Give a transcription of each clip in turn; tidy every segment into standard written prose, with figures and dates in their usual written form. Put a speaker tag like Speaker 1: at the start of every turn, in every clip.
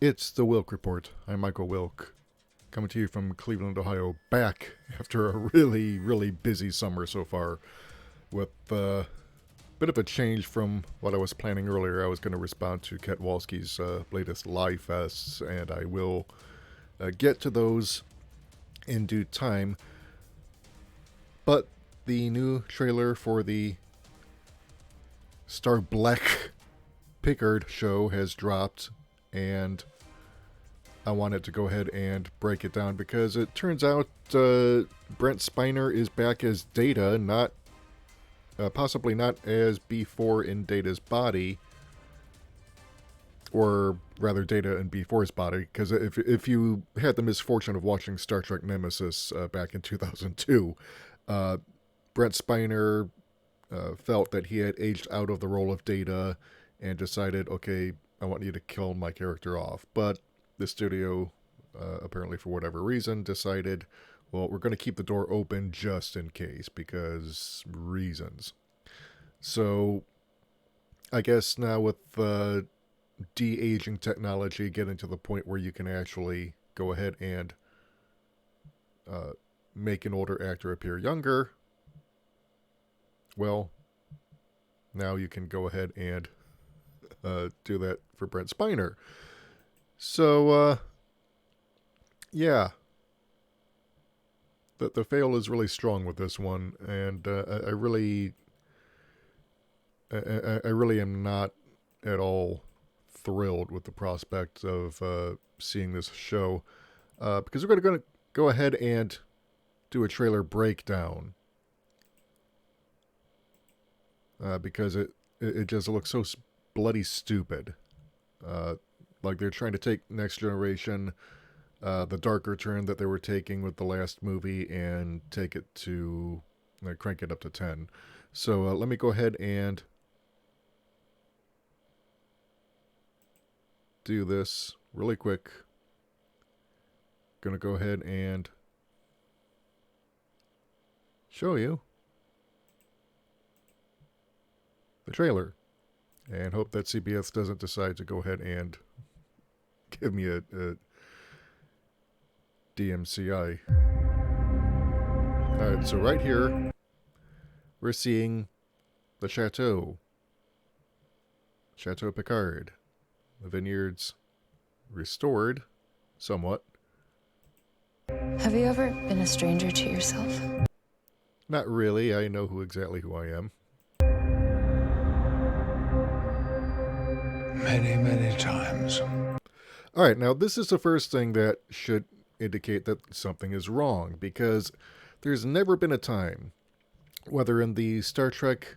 Speaker 1: It's the Wilk Report. I'm Michael Wilk, coming to you from Cleveland, Ohio, back after a really busy summer so far, with a bit of a change from what I was planning earlier. I was going to respond to Ket Walski's latest live fests, and I will get to those in due time. But the new trailer for the Star Blech Picard show has dropped, and I wanted to go ahead and break it down because it turns out Brent Spiner is back as Data, not possibly not as B4 in Data's body, or rather Data in B4's body, because if you had the misfortune of watching Star Trek Nemesis back in 2002, Brent Spiner felt that he had aged out of the role of Data and decided, okay, I want you to kill my character off. But the studio, apparently for whatever reason, decided, well, we're going to keep the door open just in case, because reasons. So I guess now with de-aging technology getting to the point where you can actually go ahead and make an older actor appear younger, well, now you can go ahead and do that for Brent Spiner. So, yeah. The fail is really strong with this one, and I really am not at all thrilled with the prospect of seeing this show, because we're going to go ahead and do a trailer breakdown, because it just looks so bloody stupid. Like they're trying to take Next Generation, the darker turn that they were taking with the last movie, and take it to, crank it up to 10. So let me go ahead and do this really quick. Gonna go ahead and show you the trailer, and hope that CBS doesn't decide to go ahead and give me a DMCI. Alright, so right here, we're seeing the Chateau Picard. The vineyards restored, somewhat.
Speaker 2: Have you ever been a stranger to yourself?
Speaker 1: Not really, I know exactly who I am.
Speaker 3: Many times.
Speaker 1: Alright, now this is the first thing that should indicate that something is wrong, because there's never been a time, whether in the Star Trek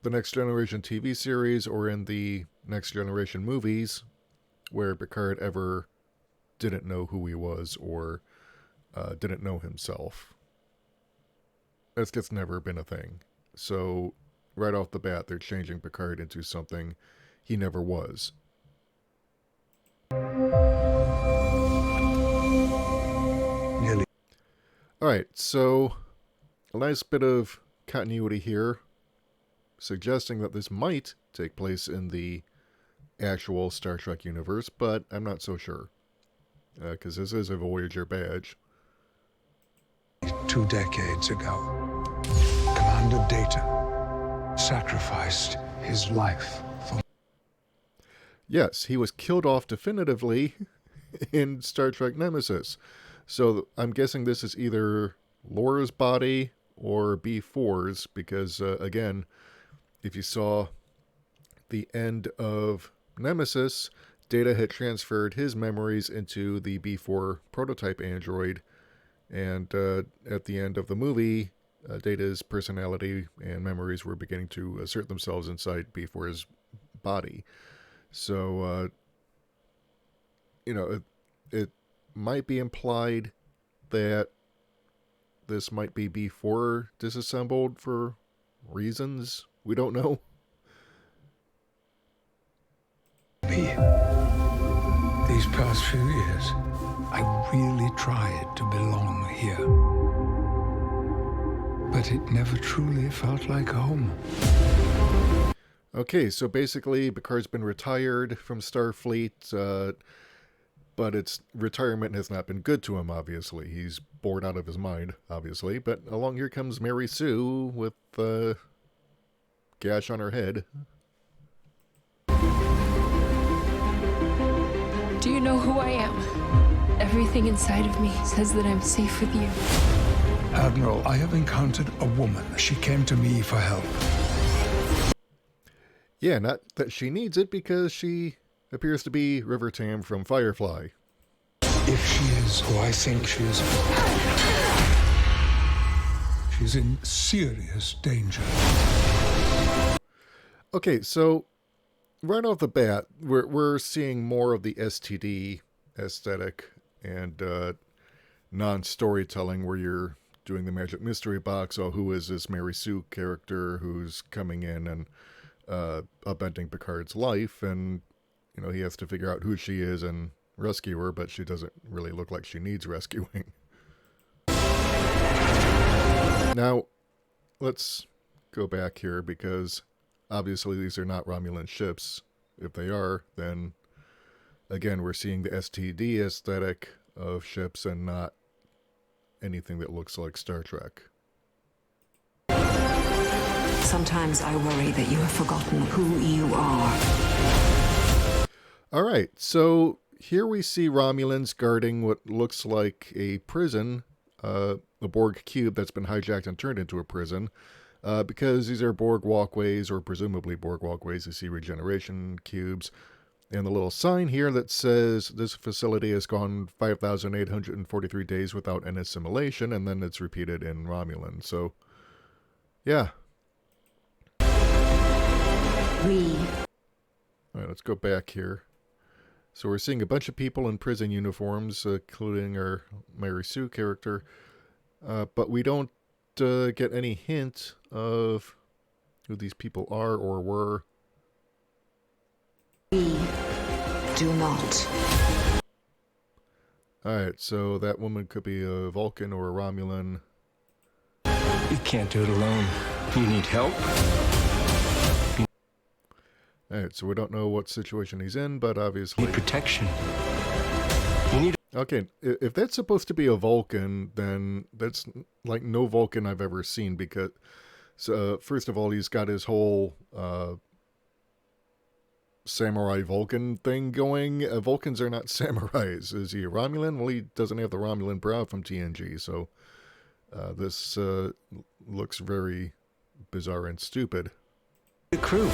Speaker 1: The Next Generation TV series or in the Next Generation movies, where Picard ever didn't know who he was or didn't know himself. That's just never been a thing. So right off the bat, they're changing Picard into something he never was.
Speaker 3: Nearly.
Speaker 1: Alright, so a nice bit of continuity here, suggesting that this might take place in the actual Star Trek universe, but I'm not so sure, because this is a Voyager badge.
Speaker 3: 2 decades ago, Commander Data sacrificed his life for...
Speaker 1: Yes, he was killed off definitively in Star Trek Nemesis. So I'm guessing this is either Laura's body or B4's, because, again, if you saw the end of Nemesis, Data had transferred his memories into the B4 prototype android, and at the end of the movie, Data's personality and memories were beginning to assert themselves inside B4's body. So, it might be implied that this might be B4 disassembled for reasons we don't know.
Speaker 3: Me. These past few years, I really tried to belong here. But it never truly felt like home.
Speaker 1: Okay, so basically, Picard's been retired from Starfleet, but its retirement has not been good to him, obviously. He's bored out of his mind, obviously. But along here comes Mary Sue with gash on her head.
Speaker 2: Do you know who I am? Everything inside of me says that I'm safe with you.
Speaker 3: Admiral, I have encountered a woman. She came to me for help.
Speaker 1: Yeah, not that she needs it, because she appears to be River Tam from Firefly.
Speaker 3: If she is who I think she is, she's in serious danger.
Speaker 1: Okay, so right off the bat, we're seeing more of the STD aesthetic and non-storytelling, where you're doing the magic mystery box. Oh, who is this Mary Sue character who's coming in and upending Picard's life, and he has to figure out who she is and rescue her, but she doesn't really look like she needs rescuing. Now, let's go back here, because obviously these are not Romulan ships. If they are, then again, we're seeing the STD aesthetic of ships and not anything that looks like Star Trek.
Speaker 4: Sometimes I worry that you have forgotten who you are.
Speaker 1: Alright, so here we see Romulans guarding what looks like a prison, a Borg cube that's been hijacked and turned into a prison, because these are Borg walkways, or presumably Borg walkways. You see regeneration cubes, and the little sign here that says this facility has gone 5,843 days without an assimilation, and then it's repeated in Romulan. So, yeah. Alright, let's go back here. So we're seeing a bunch of people in prison uniforms, including our Mary Sue character, but we don't get any hint of who these people are or were.
Speaker 4: We do not.
Speaker 1: Alright, so that woman could be a Vulcan or a Romulan.
Speaker 5: You can't do it alone. You need help.
Speaker 1: Alright, so we don't know what situation he's in, but obviously...
Speaker 5: You need protection. You need...
Speaker 1: Okay, if that's supposed to be a Vulcan, then that's like no Vulcan I've ever seen, because... first of all, he's got his whole samurai Vulcan thing going. Vulcans are not samurais. Is he a Romulan? Well, he doesn't have the Romulan brow from TNG, so this looks very bizarre and stupid.
Speaker 5: The crew.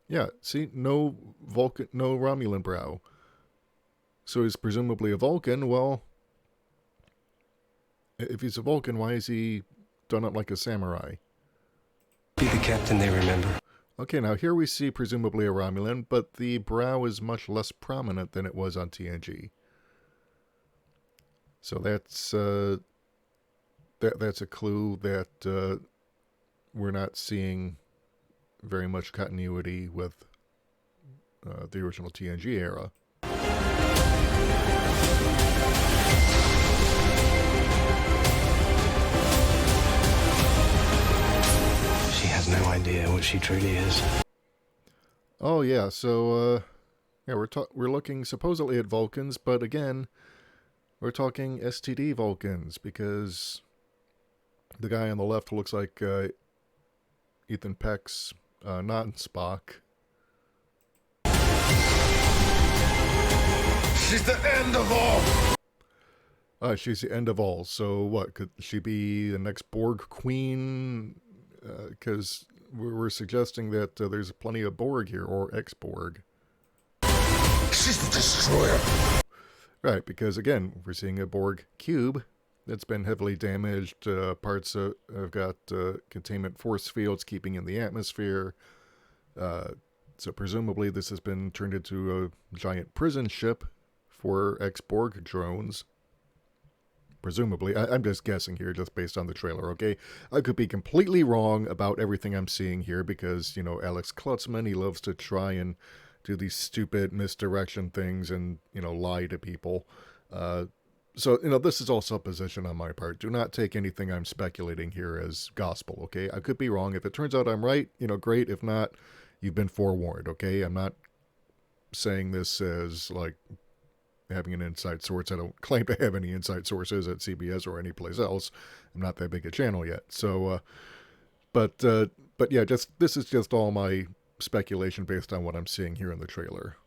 Speaker 1: Yeah, see, no Vulcan, no Romulan brow. So he's presumably a Vulcan. Well, if he's a Vulcan, why is he done up like a samurai?
Speaker 5: Be the captain they remember.
Speaker 1: Okay, now here we see presumably a Romulan, but the brow is much less prominent than it was on TNG. So that's that's a clue that we're not seeing very much continuity with the original TNG era.
Speaker 5: She has no idea what she truly is.
Speaker 1: Oh yeah, so yeah, we're looking supposedly at Vulcans, but again, we're talking STD Vulcans, because the guy on the left looks like Ethan Peck's non-Spock.
Speaker 6: She's the end of all!
Speaker 1: She's the end of all. So what? Could she be the next Borg queen? Because we're suggesting that there's plenty of Borg here, or ex-Borg.
Speaker 6: She's the destroyer!
Speaker 1: Right, because again, we're seeing a Borg cube that's been heavily damaged. Parts have got containment force fields keeping in the atmosphere. So presumably this has been turned into a giant prison ship for ex-Borg drones. Presumably. I'm just guessing here, just based on the trailer, okay? I could be completely wrong about everything I'm seeing here, because, you know, Alex Klutzman, he loves to try and do these stupid misdirection things and, you know, lie to people. So, this is all supposition on my part. Do not take anything I'm speculating here as gospel, okay? I could be wrong. If it turns out I'm right, great. If not, you've been forewarned, okay? I'm not saying this as, like, having an inside source. I don't claim to have any inside sources at CBS or any place else. I'm not that big a channel yet. So, but yeah, this is just all my speculation based on what I'm seeing here in the trailer.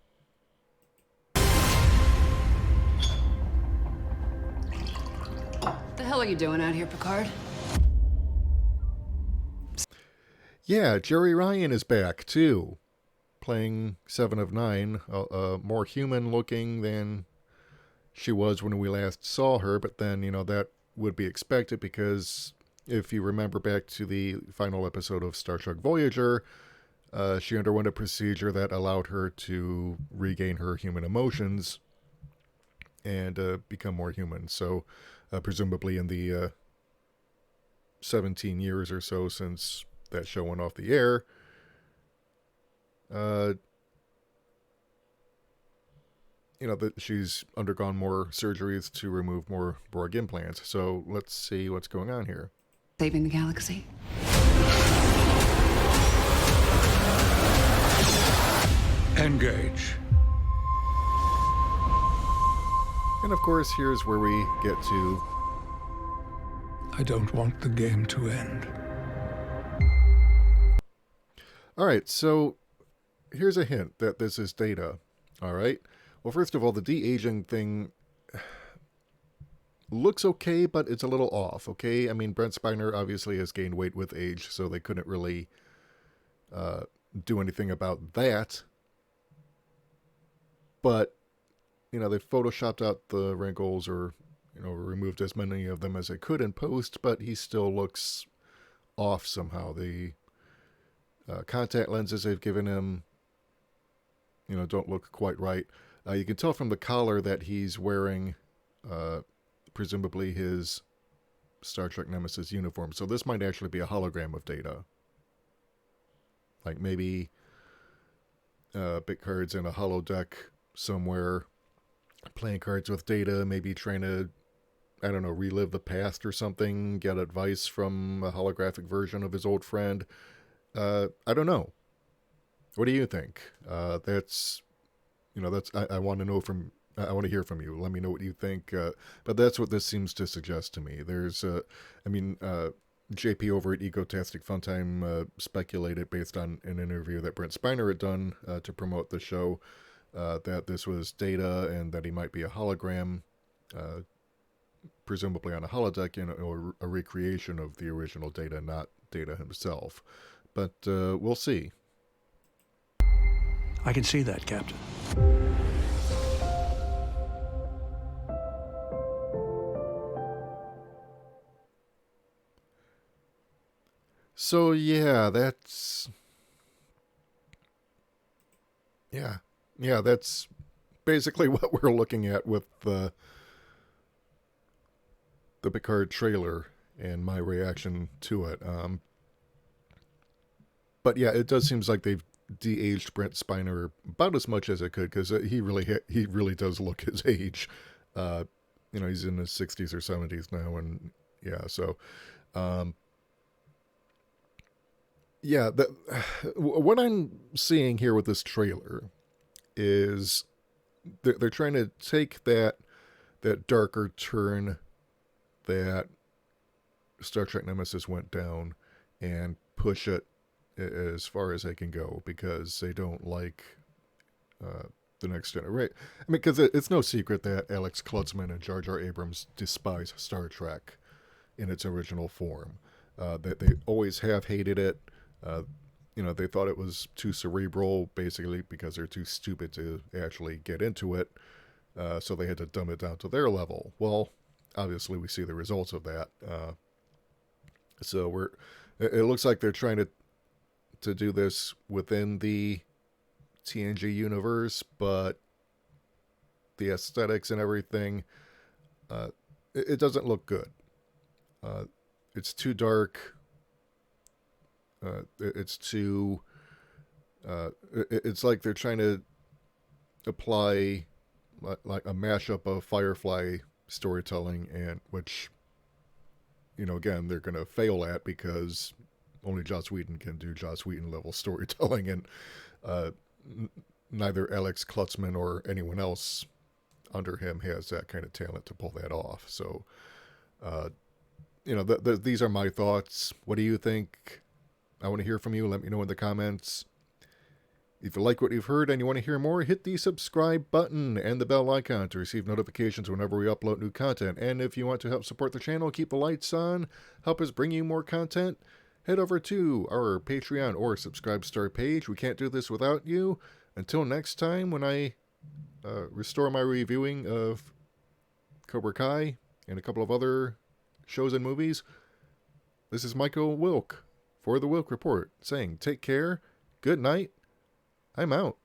Speaker 4: What the hell are you doing out here, Picard?
Speaker 1: Yeah, Jerry Ryan is back, too. Playing 7 of 9. More human looking than she was when we last saw her. But then, that would be expected because if you remember back to the final episode of Star Trek Voyager, she underwent a procedure that allowed her to regain her human emotions and become more human. So, presumably in the 17 years or so since that show went off the air, that she's undergone more surgeries to remove more Borg implants. So let's see what's going on here.
Speaker 4: Saving the galaxy.
Speaker 3: Engage.
Speaker 1: And of course, here's where we get to...
Speaker 3: I don't want the game to end.
Speaker 1: Alright, so here's a hint that this is Data. Alright? Well, first of all, the de-aging thing looks okay, but it's a little off, okay? I mean, Brent Spiner obviously has gained weight with age, so they couldn't really do anything about that. But, they photoshopped out the wrinkles or, removed as many of them as they could in post, but he still looks off somehow. The contact lenses they've given him, don't look quite right. You can tell from the collar that he's wearing, presumably his Star Trek Nemesis uniform. So this might actually be a hologram of Data. Like maybe Picard's in a holodeck somewhere playing cards with Data, maybe trying to, I don't know, relive the past or something, get advice from a holographic version of his old friend. I don't know. What do you think? That's I want to know from, I want to hear from you. Let me know what you think. But that's what this seems to suggest to me. There's, JP over at Egotastic Funtime speculated based on an interview that Brent Spiner had done to promote the show that this was Data and that he might be a hologram, presumably on a holodeck, or a recreation of the original Data, not Data himself. But we'll see.
Speaker 5: I can see that, Captain.
Speaker 1: So yeah, that's basically what we're looking at with the Picard trailer and my reaction to it. But yeah, it does seem like they've de-aged Brent Spiner about as much as it could, because he really does look his age. He's in his 60s or 70s now, and yeah, so yeah, what I'm seeing here with this trailer is they're trying to take that darker turn that Star Trek Nemesis went down and push it as far as they can go, because they don't like the next generation. I mean, because it's no secret that Alex Klutzman and Jar Jar Abrams despise Star Trek in its original form. That they always have hated it. They thought it was too cerebral, basically because they're too stupid to actually get into it. So they had to dumb it down to their level. Well, obviously we see the results of that. So it looks like they're trying to do this within the TNG universe, but the aesthetics and everything, it doesn't look good. It's too dark. It's too... it's like they're trying to apply like a mashup of Firefly storytelling, and which, you know, again, they're going to fail at because only Joss Whedon can do Joss Whedon level storytelling, and neither Alex Klutzman or anyone else under him has that kind of talent to pull that off. So, you know, these are my thoughts. What do you think? I want to hear from you. Let me know in the comments. If you like what you've heard and you want to hear more, hit the subscribe button and the bell icon to receive notifications whenever we upload new content. And if you want to help support the channel, keep the lights on, help us bring you more content, head over to our Patreon or Subscribestar page. We can't do this without you. Until next time, when I restore my reviewing of Cobra Kai and a couple of other shows and movies, this is Michael Wilk for the Wilk Report saying take care, good night, I'm out.